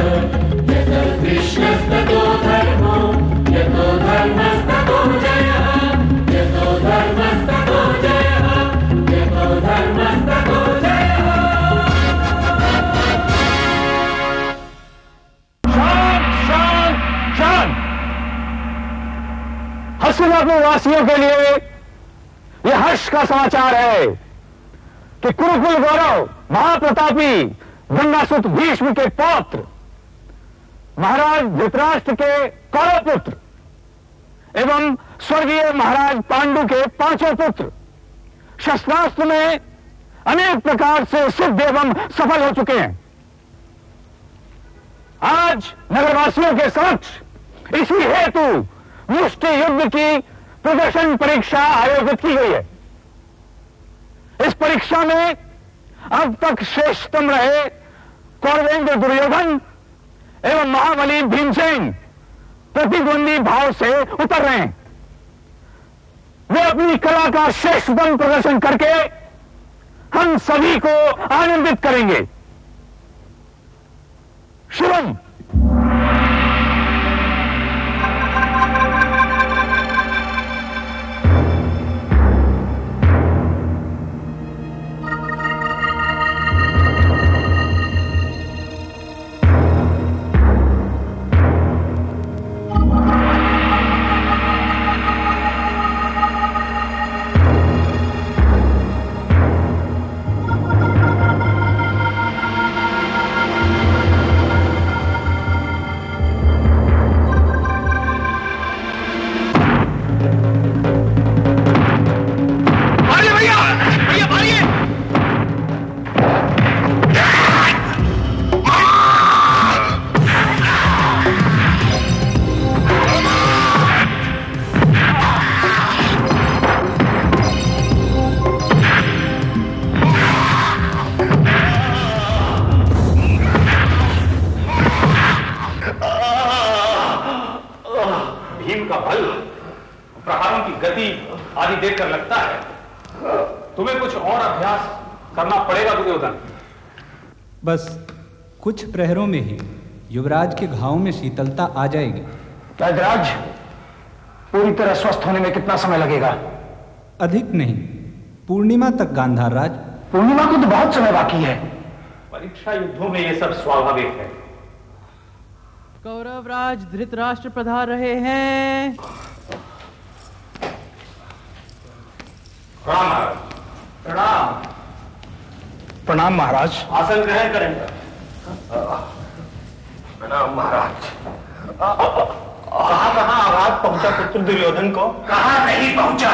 यतो कृष्णस्ततो धर्मो यतो धर्मस्ततो जयः यतो धर्मस्ततो जयः यतो धर्मस्ततो जयः। शांत शांत शांत। हस्तिनापुर वासियों के लिए यह हर्ष का समाचार है कि कुरुकुल गौरव महाप्रतापी गंगासुत भीष्म के पौत्र महाराज धृतराष्ट्र के कौरव पुत्र एवं स्वर्गीय महाराज पांडु के पांचों पुत्र शस्त्रास्त्र में अनेक प्रकार से सिद्ध एवं सफल हो चुके हैं। आज नगरवासियों के समक्ष इसी हेतु मुष्टि युद्ध की प्रदर्शन परीक्षा आयोजित की गई है। इस परीक्षा में अब तक श्रेष्ठतम रहे कौरवेंद्र दुर्योधन एवं महाबली भीमसेन प्रतिद्वंदी भाव से उतर रहे हैं। वे अपनी कला का श्रेष्ठतम प्रदर्शन करके हम सभी को आनंदित करेंगे। शुभम। देखकर लगता है तुम्हें कुछ और अभ्यास करना पड़ेगा दुर्योधन। बस कुछ प्रहरों में ही युवराज के घावों में शीतलता आ जाएगी। राज, पूरी तरह स्वस्थ होने में कितना समय लगेगा? अधिक नहीं, पूर्णिमा तक गांधार राज। पूर्णिमा को तो बहुत समय बाकी है। परीक्षा युद्धों में ये सब स्वाभाविक है। कौरवराज धृतराष्ट्र पधार रहे हैं। प्रणाम महाराज। प्रणाम। प्रणाम महाराज। आसन ग्रहण करें। प्रणाम महाराज। कहाँ आघात पहुंचा पुत्र दुर्योधन को? कहाँ नहीं पहुंचा,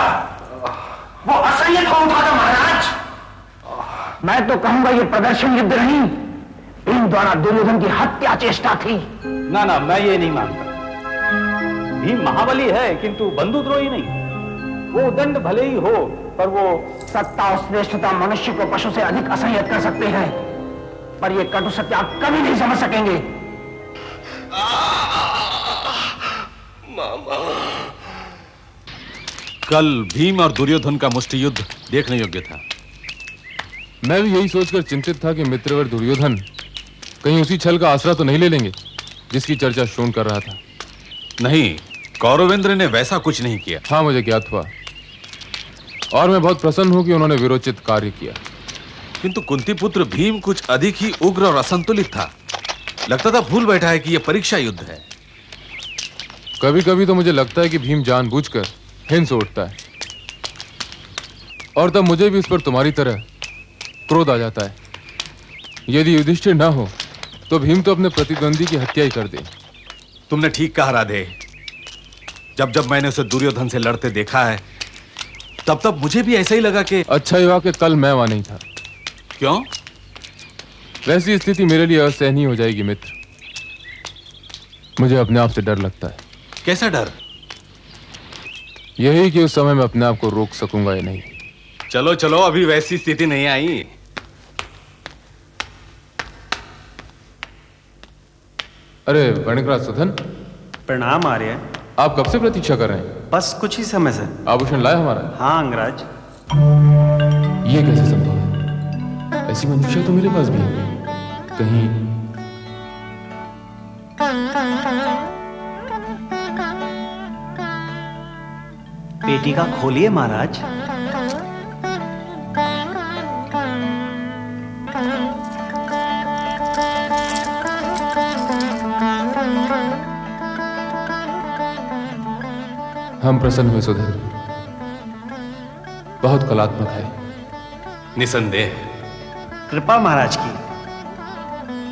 वो असह्य हो उठा था महाराज। मैं तो कहूंगा ये प्रदर्शन युद्ध नहीं, इन द्वारा दुर्योधन की हत्या चेष्टा थी। ना ना, मैं ये नहीं मानता। भीम महाबली है किंतु बंधुद्रोही नहीं। वो दंड भले ही हो, पर वो सत्ता और श्रेष्ठता मनुष्य को पशु से अधिक असह्य कर सकते हैं, पर ये कटु सत्य आप कभी नहीं समझ सकेंगे। मामा। कल भीम और दुर्योधन का मुष्टि युद्ध देखने योग्य था। मैं भी यही सोचकर चिंतित था कि मित्रवर दुर्योधन कहीं उसी छल का आसरा तो नहीं ले लेंगे जिसकी चर्चा शोन कर रहा था। नहीं, कौरवेंद्र ने वैसा कुछ नहीं किया। हाँ, मुझे ज्ञात हुआ और मैं बहुत प्रसन्न हूं कि उन्होंने विरोचित कार्य किया। किंतु कुंती पुत्र भीम कुछ अधिक ही उग्र और असंतुलित था। लगता था भूल बैठा है कि यह परीक्षा युद्ध है। कभी कभी तो मुझे लगता है कि भीम जानबूझकर हिंसा उठता है, और तब मुझे भी इस पर तुम्हारी तरह क्रोध आ जाता है। यदि युधिष्ठिर ना हो तो भीम तो अपने प्रतिद्वंदी की हत्या ही कर दे। तुमने ठीक कहा राधे। जब जब मैंने उसे दुर्योधन से लड़ते देखा है, तब तब मुझे भी ऐसा ही लगा कि अच्छा ही हुआ कि कल मैं वहां नहीं था। क्यों? वैसी स्थिति मेरे लिए असहनीय हो जाएगी मित्र। मुझे अपने आप से डर लगता है। कैसा डर? यही कि उस समय मैं अपने आप को रोक सकूंगा या नहीं। चलो चलो, अभी वैसी स्थिति नहीं आई। अरे वणिकराज सुधन। प्रणाम आर्य। आप कब से प्रतीक्षा कर रहे हैं? बस कुछ ही समय से। आभूषण लाया हमारा? हाँ अंगराज। ये कैसे संभव है? ऐसी मनुष्य तो मेरे पास भी है। कहीं पेटिका खोलिए महाराज। हम प्रसन्न हुए सुधीर, बहुत कलात्मक है। निसंदेह। कृपा महाराज की।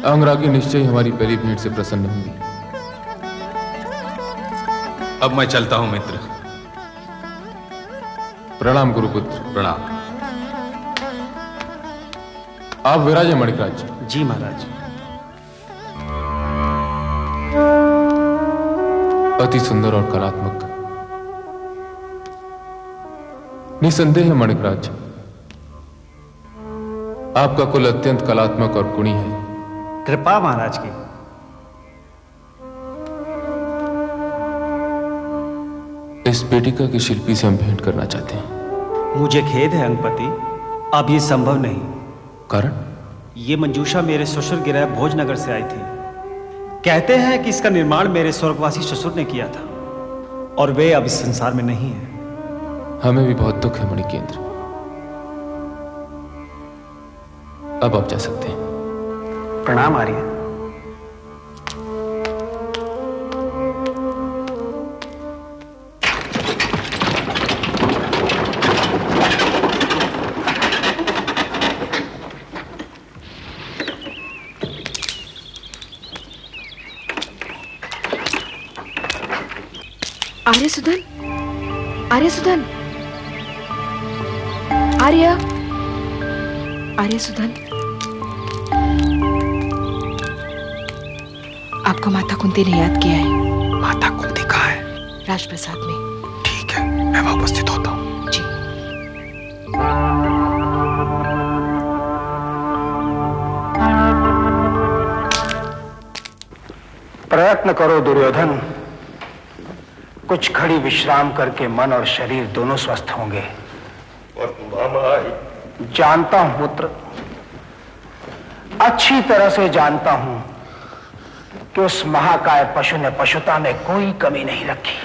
अंगरागी निश्चय ही हमारी पहली भेंट से प्रसन्न होंगी। अब मैं चलता हूं मित्र। प्रणाम गुरुपुत्र। प्रणाम। आप विराजे मणिकराज। जी महाराज। अति सुंदर और कलात्मक। निसंदेह मणिकराज, आपका कुल अत्यंत कलात्मक और गुणी है। कृपा महाराज की। इस पेटिका की शिल्पी से हम भेंट करना चाहते हैं। मुझे खेद है अंगपति, अब ये संभव नहीं। कारण? ये मंजूषा मेरे ससुर गृह भोजनगर से आई थी। कहते हैं कि इसका निर्माण मेरे स्वर्गवासी ससुर ने किया था और वे अब इस संसार में नहीं है। हमें भी बहुत दुख है मणिकेंद्र। अब आप जा सकते हैं। प्रणाम आर्य। आर्यसुधन, आर्यसुधन, आर्य, आर्यसुधन, आपको माता कुंती ने याद किया है। माता कुंती कहाँ है? राजप्रसाद में। ठीक है, मैं वहां उपस्थित होता हूँ। जी। प्रयत्न करो दुर्योधन, कुछ घड़ी विश्राम करके मन और शरीर दोनों स्वस्थ होंगे। और मामा? जानता हूं पुत्र, अच्छी तरह से जानता हूं कि उस महाकाय पशु ने पशुता में कोई कमी नहीं रखी,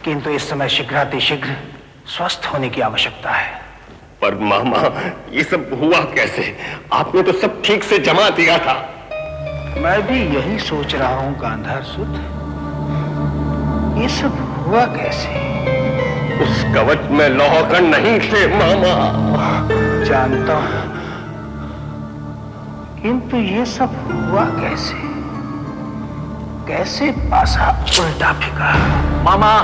किंतु इस समय शीघ्रातिशीघ्र स्वस्थ होने की आवश्यकता है। पर मामा, ये सब हुआ कैसे? आपने तो सब ठीक से जमा दिया था। मैं भी यही सोच रहा हूं गांधार सुत, ये सब हुआ कैसे? उस कवच में लौह कण नहीं थे मामा। जानता हूं, किंतु ये सब हुआ कैसे? कैसे पासा उल्टा फिका? मामा,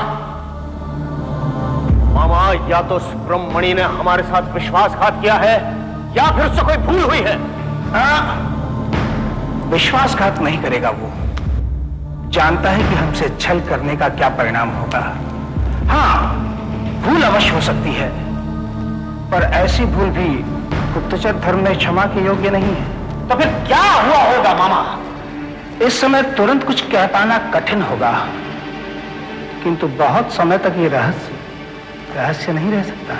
मामा, या तो उस ब्रह्मणि ने हमारे साथ विश्वासघात किया है या फिर उससे कोई भूल हुई है। विश्वासघात नहीं करेगा वो। जानता है कि हमसे छल करने का क्या परिणाम होगा। हाँ, भूल अवश्य हो सकती है, पर ऐसी भूल भी गुप्तचर धर्म में क्षमा के योग्य नहीं है। तो फिर क्या हुआ होगा मामा? इस समय तुरंत कुछ कह पाना कठिन होगा, किंतु बहुत समय तक ये रहस्य नहीं रह सकता।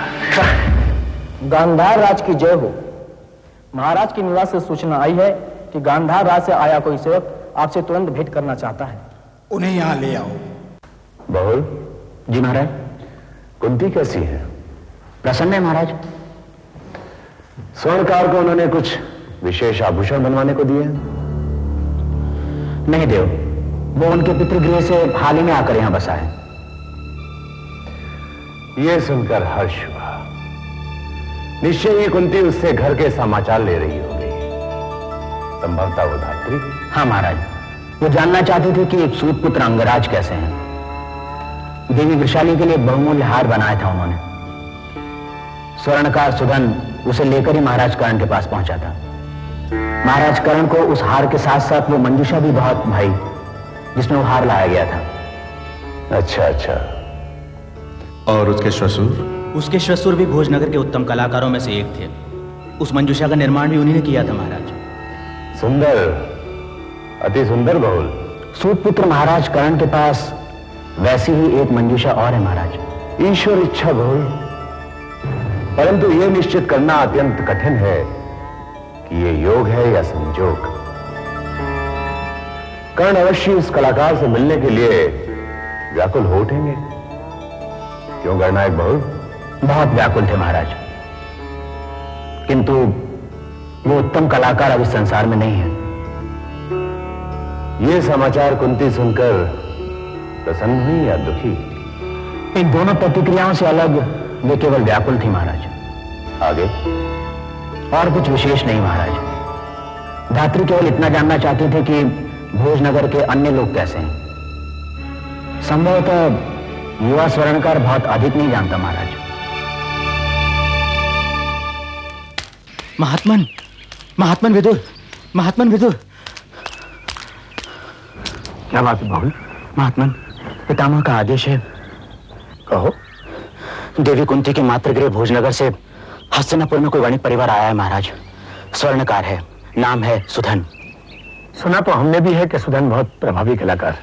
गांधार राज की जय हो। महाराज के निवास से सूचना आई है कि गांधार राज से आया कोई सेवक आपसे तुरंत भेंट करना चाहता है। उन्हें यहां ले आओ। बहुल जी महाराज। कुंती कैसी है? प्रसन्न है महाराज। स्वर्णकार को उन्होंने कुछ विशेष आभूषण बनवाने को दिए? नहीं देव, वो उनके पितृगृह से हाल ही में आकर यहां बसा है। यह सुनकर हर्ष हुआ। निश्चय ही कुंती उससे घर के समाचार ले रही होगी। संभवतः वो धात्री। हाँ महाराज, वो जानना चाहते थे कि सूत पुत्र अंगराज कैसे हैं। देवी वृषाली के लिए बहुमूल्य हार बनाया था उन्होंने। स्वर्णकार सुधन उसे लेकर ही महाराज कर्ण के पास पहुंचा था। महाराज कर्ण को उस हार के साथ साथ वो मंजूषा भी बहुत भाई जिसमें वो हार लाया गया था। अच्छा अच्छा। और उसके ससुर? उसके ससुर भी भोजनगर के उत्तम कलाकारों में से एक थे। उस मंजूषा का निर्माण भी उन्हीं ने किया था महाराज। सुंदर, अति सुंदर बहुल। सूत पुत्र महाराज कर्ण के पास वैसी ही एक मंजूषा और है महाराज। ईश्वर इच्छा बहुल, परंतु यह निश्चित करना अत्यंत कठिन है कि ये योग है या संजोग। कर्ण अवश्य उस कलाकार से मिलने के लिए व्याकुल हो उठेंगे। क्यों गणनायक बहू? बहुत व्याकुल थे महाराज, किंतु वो उत्तम कलाकार अब इस संसार में नहीं है। ये समाचार कुंती सुनकर प्रसन्न हुई या दुखी? इन दोनों प्रतिक्रियाओं से अलग वे केवल व्याकुल थी महाराज। आगे? और कुछ विशेष नहीं महाराज। धात्री केवल इतना जानना चाहते थे कि भोजनगर के अन्य लोग कैसे हैं। संभवतः युवा स्वर्णकार बहुत अधिक नहीं जानता महाराज। महात्मन विदुर। क्या बात है बाबू? महात्मन, पितामह का आदेश है। कहो। देवी कुंती के मातृगृह भोजनगर से हस्तिनापुर में कोई वणिक परिवार आया है महाराज। स्वर्णकार है, नाम है सुधन। सुना तो हमने भी है कि सुधन बहुत प्रभावी कलाकार।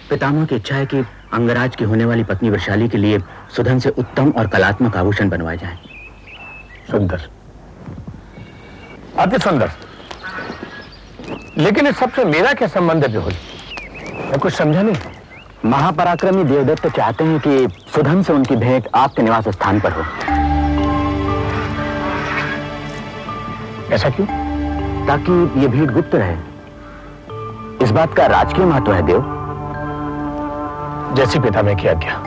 पितामह की इच्छा है कि अंगराज की होने वाली पत्नी वैशाली के लिए सुधन से उत्तम और कलात्मक आभूषण बनवाए जाएं। सुंदर, अति सुंदर। लेकिन इस सबसे मेरा क्या संबंध है बिहुल? मैं कुछ समझा नहीं। महापराक्रमी देवदत्त चाहते हैं कि सुधन से उनकी भेंट आपके निवास स्थान पर हो। ऐसा क्यों? ताकि ये भेंट गुप्त रहे। इस बात का राजकीय महत्व है देव। जैसी पिता में की आज्ञा।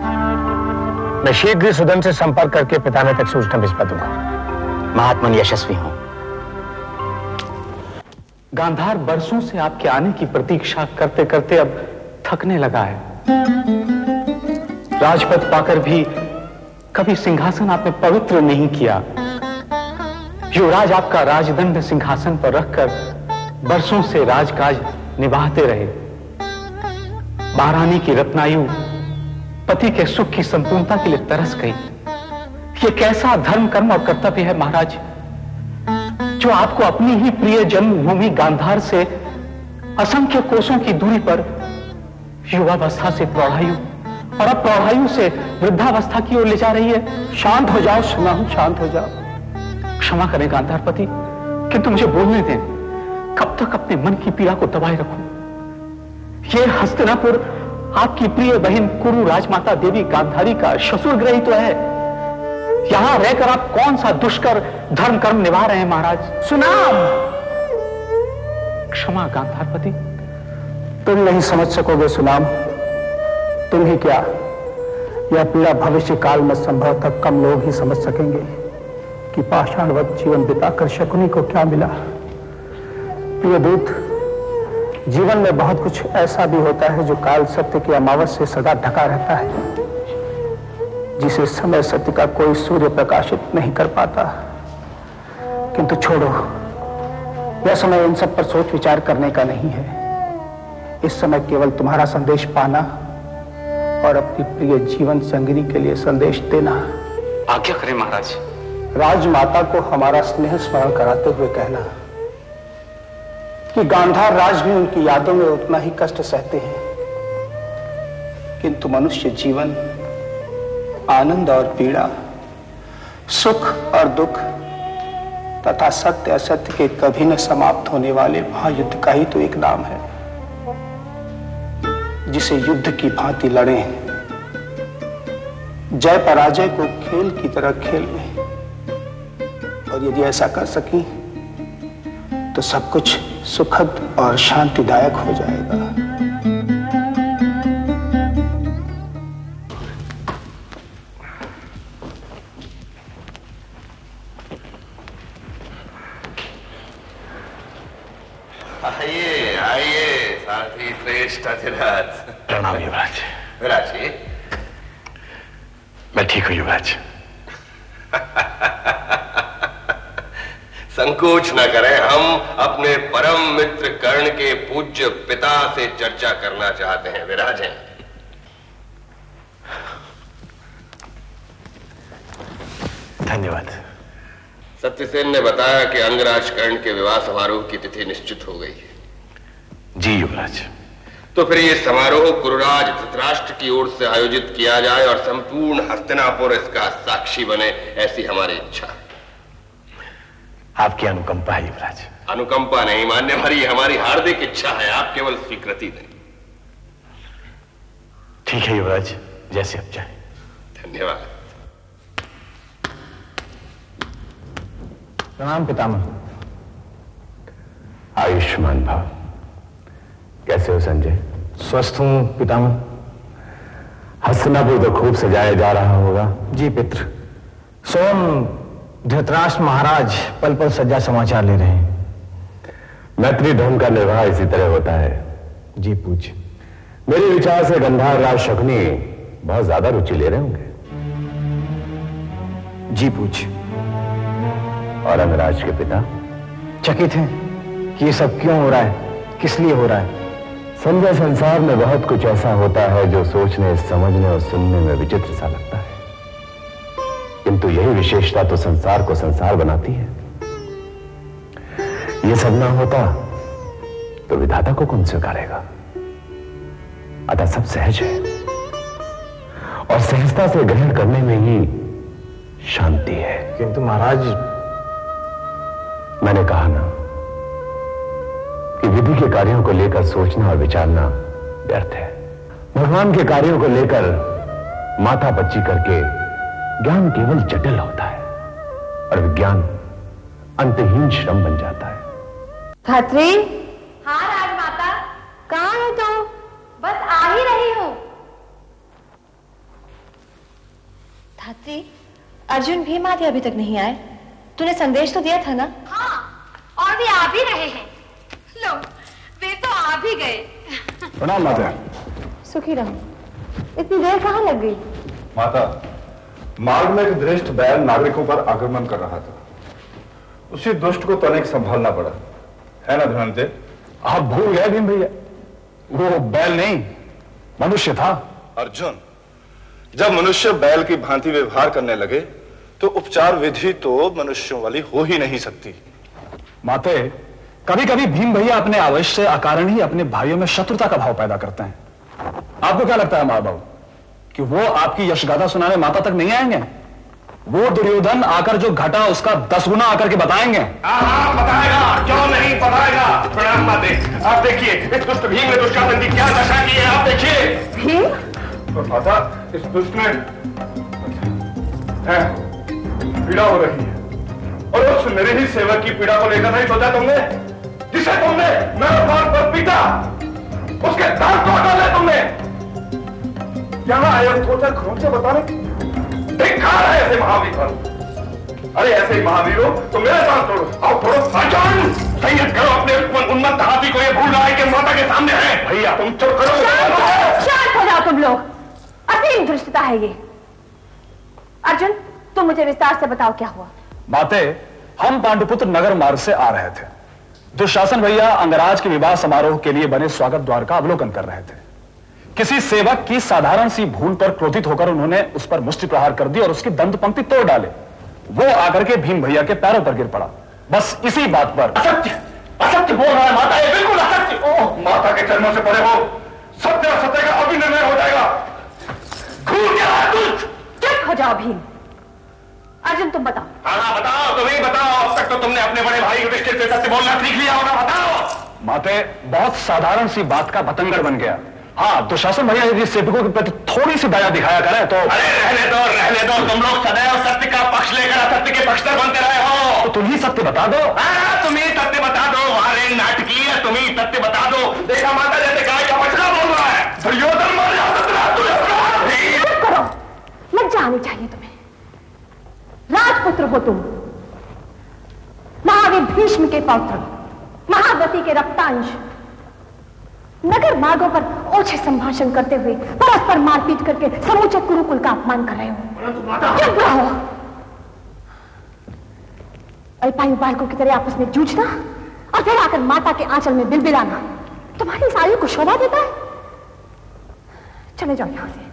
मैं शीघ्र ही सुधन से संपर्क करके पितामह तक सूचना भिजवा दूंगा। महात्मन यशस्वी हो। गांधार बरसों से आपके आने की प्रतीक्षा करते करते अब थकने लगा है। राजपद पाकर भी कभी सिंहासन आपने पवित्र नहीं किया। युवराज आपका राजदंड सिंहासन पर रखकर बरसों से राजकाज निभाते रहे। महारानी की रत्नायु पति के सुख की संपूर्णता के लिए तरस गई। ये कैसा धर्म, कर्म और कर्तव्य है महाराज, जो आपको अपनी ही प्रिय जन्मभूमि गांधार से असंख्य कोसों की दूरी पर युवावस्था से प्रौढ़ायु और अब प्रौढ़ायु से वृद्धावस्था की ओर ले जा रही है। शांत हो जाओ सुनाम, शांत हो जाओ। क्षमा करें गांधारपति, किंतु मुझे बोलने दें। कब तक अपने मन की पीड़ा को दबाए रखूं? ये हस्तिनापुर आपकी प्रिय बहन कुरु राजमाता देवी गांधारी का ससुर गृह तो है। यहां रहकर आप कौन सा दुष्कर धर्म कर्म निभा रहे हैं महाराज? सुनाम। क्षमा गांधारपति। तुम नहीं समझ सकोगे सुनाम। तुम ही क्या, यह पीड़ा भविष्य काल में संभवतः कम लोग ही समझ सकेंगे कि पाषाणवत जीवन बिताकर शकुनी को क्या मिला। प्रिय दूत, जीवन में बहुत कुछ ऐसा भी होता है जो काल सत्य की अमावस से सदा ढका रहता है, जिसे समय सत्य का कोई सूर्य प्रकाशित नहीं कर पाता। किंतु छोड़ो, यह समय इन सब पर सोच विचार करने का नहीं है। इस समय केवल तुम्हारा संदेश पाना और अपनी प्रिय जीवन संगिनी के लिए संदेश देना। आज्ञा करें महाराज। राजमाता को हमारा स्नेह स्मरण कराते हुए कहना कि गांधार राज भी उनकी यादों में उतना ही कष्ट सहते हैं, किंतु मनुष्य जीवन आनंद और पीड़ा, सुख और दुख तथा सत्य असत्य के कभी न समाप्त होने वाले महायुद्ध का ही तो एक नाम है, जिसे युद्ध की भांति लड़े, जय पराजय को खेल की तरह खेल में। और यदि ऐसा कर सकी तो सब कुछ सुखद और शांतिदायक हो जाएगा। आइए आइए सारथी श्रेष्ठ अधिराज। प्रणाम युवराज। विराज जी, मैं ठीक हूं युवराज। संकोच न करें, हम अपने परम मित्र कर्ण के पूज्य पिता से चर्चा करना चाहते हैं। विराजें। धन्यवाद। सत्यसेन ने बताया कि अंगराज कर्ण के विवाह समारोह की तिथि निश्चित हो गई है। जी युवराज। तो फिर ये समारोह कुरुराज धृतराष्ट्र की ओर से आयोजित किया जाए और संपूर्ण हस्तिनापुर इसका साक्षी बने, ऐसी हमारी इच्छा है। आपकी अनुकंपा है युवराज। अनुकंपा नहीं मानने वाली हमारी हार्दिक इच्छा है, आप केवल स्वीकृति दें। ठीक है युवराज, जैसे आप चाहें। धन्यवाद। प्रणाम पितामह। आयुष्मान भव। कैसे हो संजय? स्वस्थ हूं पितामह। हस्तिनापुर तो खूब सजाया जा रहा होगा। जी पित्र, स्वयं धृतराष्ट्र महाराज पल पल सज्जा समाचार ले रहे हैं। मैत्री धर्म का निर्वाह इसी तरह होता है। जी पूज्य। मेरे विचार से गंधार राज शकुनी बहुत ज्यादा रुचि ले रहे होंगे। जी पूज्य। और अंगराज के पिता चकित हैं कि ये सब क्यों हो रहा है, किस लिए हो रहा है। संजय, संसार में बहुत कुछ ऐसा होता है जो सोचने, समझने और सुनने में विचित्र सा लगता है, किंतु यही विशेषता तो संसार को संसार बनाती है। ये सब ना होता तो विधाता को कौन स्वीकारेगा। अतः सब सहज है और सहजता से ग्रहण करने में ही शांति है। किंतु महाराज, मैंने कहा ना कि विधि के कार्यों को लेकर सोचना और विचारना व्यर्थ है। भगवान के कार्यों को लेकर माथा पच्ची करके ज्ञान केवल जटिल होता है और विज्ञान अंतहीन श्रम बन जाता है। धात्री। हाँ राजमाता। कहाँ है तू? बस आ ही रही हूँ। धात्री, अर्जुन भीम आदि अभी तक नहीं आए। तूने संदेश तो दिया था ना? हाँ, और भी आ भी रहे हैं। लो, वे तो आ भी गए। प्रणाम माता। सुखी रहो। इतनी देर कहाँ लग गई? माता, मार्ग में एक दृष्ट बैल नागरिकों पर आक्रमण कर रहा था। उसी दुष्ट को तनिक संभालना पड़ा, है ना धनंजय? आप भूल गए भीम भैया, वो बैल नहीं मनुष्य था। अर्जुन, जब मनुष्य बैल की भांति व्यवहार करने लगे तो उपचार विधि तो मनुष्यों वाली हो ही नहीं सकती। माते, कभी कभी भीम भैया अपने आवेश से अकारण ही अपने भाइयों में शत्रुता का भाव पैदा करते हैं। आपको क्या लगता है महाबाबू कि वो आपकी यशगाथा सुनाने माता तक नहीं आएंगे? वो दुर्योधन आकर जो घटा उसका 10 गुना आकर के बताएंगे। हाँ, बताएगा, क्यों नहीं बताएगा। प्रणाम माते। आप देखिए इस दुष्ट भीम ने दुष्टासन की क्या दशा की है, आप देखिए। भीम? तो माता, इस दुष्ट में पीड़ा हो रही है और उस मेरे ही सेवक की पीड़ा को लेकर नहीं सोचा तुमने, जिसे तुमने मेरे मार पर पीटा, उसके दांत तोड़ डाले तुमने। यहाँ आए सोचा घूम से बताने धिक्कार है ऐसे महावीर पर। अरे ऐसे महावीरों तो मेरे साथ तोड़ो। आओ थोड़ो साजन संयत करो अपने उन्मत्त हाथी को। ये भूल रहा है कि माता के सामने है। भैया तुम चुप करो। शांत हो जाओ तुम लोग। असीम धृष्टता है ये। अर्जुन, तुम मुझे विस्तार से बताओ क्या हुआ। माते, हम पांडुपुत्र नगर मार्ग से आ रहे थे। दुशासन भैया अंगराज के विवाह समारोह के लिए बने स्वागत द्वार का अवलोकन कर रहे थे। किसी सेवक की साधारण सी भूल पर क्रोधित होकर उन्होंने उस पर मुष्टि प्रहार कर दी और उसकी दंत पंक्ति तोड़ डाले। वो आकर के भीम भैया के पैरों पर गिर पड़ा। बस इसी बात पर। असत्य, असत्य बोल रहा है माता, ये बिल्कुल असत्य। ओह, माता के चरणों से परे हो, सत्य और सत्य का अभिनय हो जाएगा। चुप हो जाओ भीम। अर्जुन तुम बताओ। हाँ बताओ, तुम ही बताओ। अब तक तो तुमने अपने बड़े भाई युधिष्ठिर से सत्य बोलना सीख लिया होगा, बताओ। माते, बहुत साधारण सी बात का बतंगड़ बन गया। हाँ, दुशासन भैया यदि सेवकों के प्रति थोड़ी सी दया दिखाया करें तो। अरे रहने दो। तुम लोग सदैव सत्य का पक्ष लेकर असत्य के पक्षधर बनते रहे हो। तो तुम ही सत्य बता दो। हाँ, तुम ही सत्य बता दो। अरे नाटकीय, तुम ही सत्य बता दो। देखा माता जैसे गाय का बछड़ा बोल रहा है। दुर्योधन मर जा। चुप करो, लज्जा आनी चाहिए तुम्हें। राजपुत्र हो तुम, महावीर भीष्म के पौत्र, महागति के रक्तांश। नगर मार्गों पर ओछे संभाषण करते हुए परस्पर मारपीट करके समूचे कुरुकुल का अपमान कर रहे हो। चुप रहो। अल्पायु बालकों की तरह आपस में जूझना और फिर आकर माता के आंचल में बिलबिलाना तुम्हारी इस आयु को शोभा देता है? चले जाओ यहां से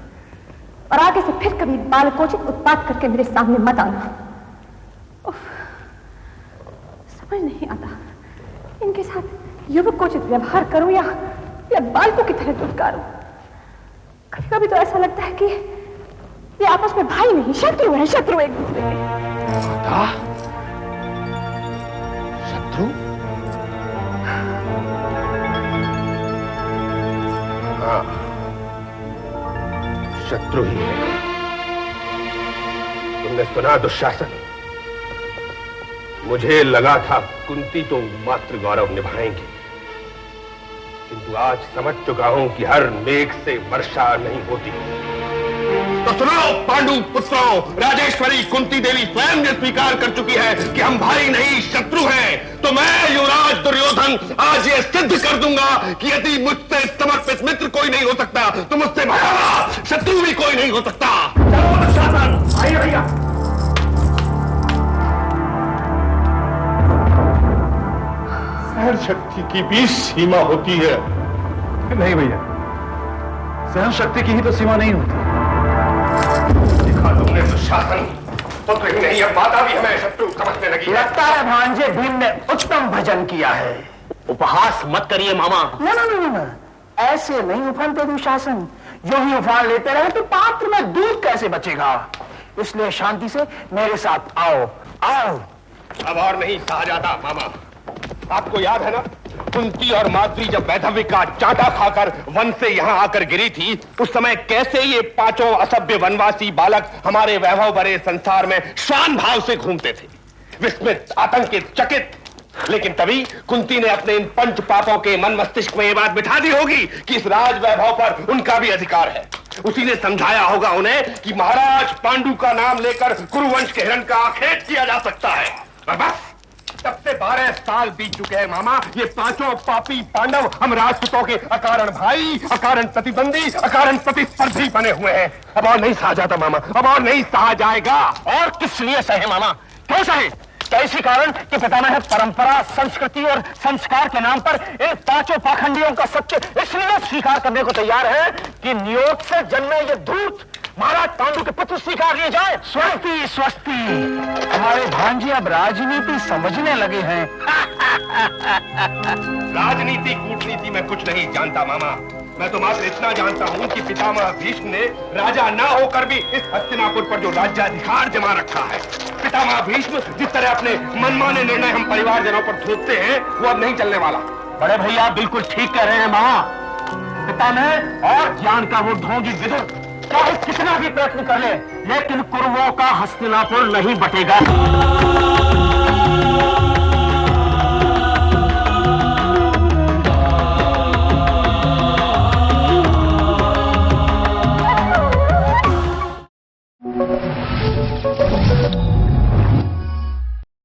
और आगे से फिर कभी बालकोचित उत्पात करके मेरे सामने मत आना। समझ नहीं आता इनके साथ युवकोचित व्यवहार करूं या बालकों की तरह दुत्कारूं। कभी कभी तो ऐसा लगता है कि ये आपस में भाई नहीं शत्रु हैं, शत्रु एक दूसरे के। शत्रु? शत्रु ही है। तुमने सुना दुशासन, मुझे लगा था कुंती तो मातृ गौरव निभाएंगी, किंतु आज समझ चुका हूं कि हर मेघ से वर्षा नहीं होती। तो सुनो पांडु पुत्रों, राजेश्वरी कुंती देवी स्वयं ने स्वीकार कर चुकी है कि हम भाई नहीं शत्रु हैं। तो मैं युवराज दुर्योधन आज ये सिद्ध कर दूंगा कि यदि मुझसे समर्पित मित्र कोई नहीं हो सकता तो मुझसे भयावह शत्रु भी कोई नहीं हो सकता। चलो दुशासन, आइए भैया। सहन शक्ति की भी सीमा होती है। नहीं भैया, सहन शक्ति की ही तो सीमा नहीं होती। देखा तुमने दुशासन, पुत्र ही नहीं अब माता भी हमें शत्रु समझने लगी। लगता है भांजे भीम ने उत्तम भजन किया है। उपहास मत करिए मामा। ना, ऐसे नहीं उफानते दुशासन। जो ही उफान लेते रहे तो पात्र में दूध कैसे बचेगा। इसलिए शांति से मेरे साथ आओ। अब और नहीं सहा जाता मामा। आपको याद है ना, कुंती और माद्री जब वैधव्य का चांटा खाकर वन से यहाँ आकर गिरी थी, उस समय कैसे ये पांचों असभ्य वनवासी बालक हमारे वैभव भरे संसार में शान भाव से घूमते थे, विस्मित, आतंकित, चकित। लेकिन तभी कुंती ने अपने इन पंच पापों के मन मस्तिष्क में ये बात बिठा दी होगी कि इस राज वैभव पर उनका भी अधिकार है। उसी ने समझाया होगा उन्हें कि महाराज पांडु का नाम लेकर कुरुवंश के हिरण का आखेट किया जा सकता है। और बस तब से 12 साल बीत चुके हैं मामा। ये पांचों पापी पांडव हम राजपूतों के अकारण भाई, अकारण प्रतिद्वंदी, अकारण प्रतिस्पर्धी बने हुए हैं। अब और नहीं सहा जाता मामा, अब और नहीं सहा जाएगा। और किस लिए सहे मामा, क्यों सहे? क्या इसी कारण कि पितामह परंपरा, संस्कृति और संस्कार के नाम पर इन पांचों पाखंडियों का सत्य इसलिए स्वीकार करने को तैयार है कि नियोग से जन्मे ये धूर्त महाराज पांडु के पुत्र स्वीकार किए जाए। स्वस्ति स्वस्ति, हमारे भांजे अब राजनीति समझने लगे हैं। राजनीति कूटनीति में कुछ नहीं जानता मामा। मैं तो मात्र इतना जानता हूं कि पितामह भीष्म ने राजा ना होकर भी इस हस्तिनापुर पर जो राज्याधिकार जमा रखा है, पितामह भीष्म जिस तरह अपने मनमाने निर्णय हम परिवारजनों पर थोपते हैं, वो अब नहीं चलने वाला। बड़े भैया आप बिल्कुल ठीक कह रहे हैं मामा। पितामह और ज्ञान का वो ढोंगी विदुर चाहे कितना भी प्रयत्न कर ले, लेकिन कुरुओं का हस्तिनापुर नहीं बटेगा।